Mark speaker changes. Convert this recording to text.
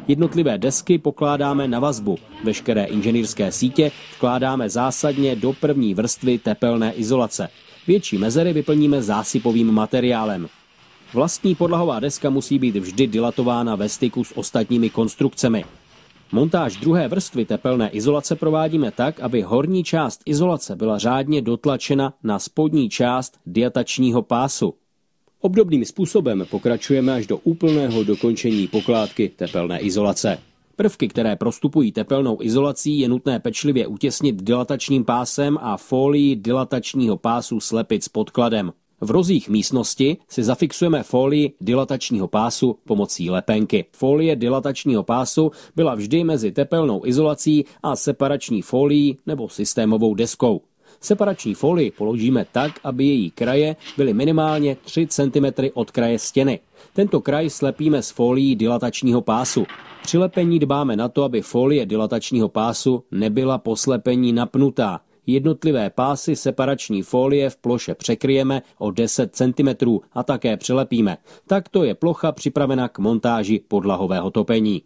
Speaker 1: Jednotlivé desky pokládáme na vazbu. Veškeré inženýrské sítě vkládáme zásadně do první vrstvy tepelné izolace. Větší mezery vyplníme zásypovým materiálem. Vlastní podlahová deska musí být vždy dilatována ve styku s ostatními konstrukcemi. Montáž druhé vrstvy tepelné izolace provádíme tak, aby horní část izolace byla řádně dotlačena na spodní část diatačního pásu. Obdobným způsobem pokračujeme až do úplného dokončení pokládky tepelné izolace. Prvky, které prostupují tepelnou izolací, je nutné pečlivě utěsnit dilatačním pásem a fólií dilatačního pásu slepit s podkladem. V rozích místnosti si zafixujeme folii dilatačního pásu pomocí lepenky. Folie dilatačního pásu byla vždy mezi tepelnou izolací a separační folií nebo systémovou deskou. Separační folii položíme tak, aby její kraje byly minimálně 3 cm od kraje stěny. Tento kraj slepíme s folií dilatačního pásu. Při lepení dbáme na to, aby folie dilatačního pásu nebyla po slepení napnutá. Jednotlivé pásy separační folie v ploše překryjeme o 10 cm a také přilepíme. Takto je plocha připravena k montáži podlahového topení.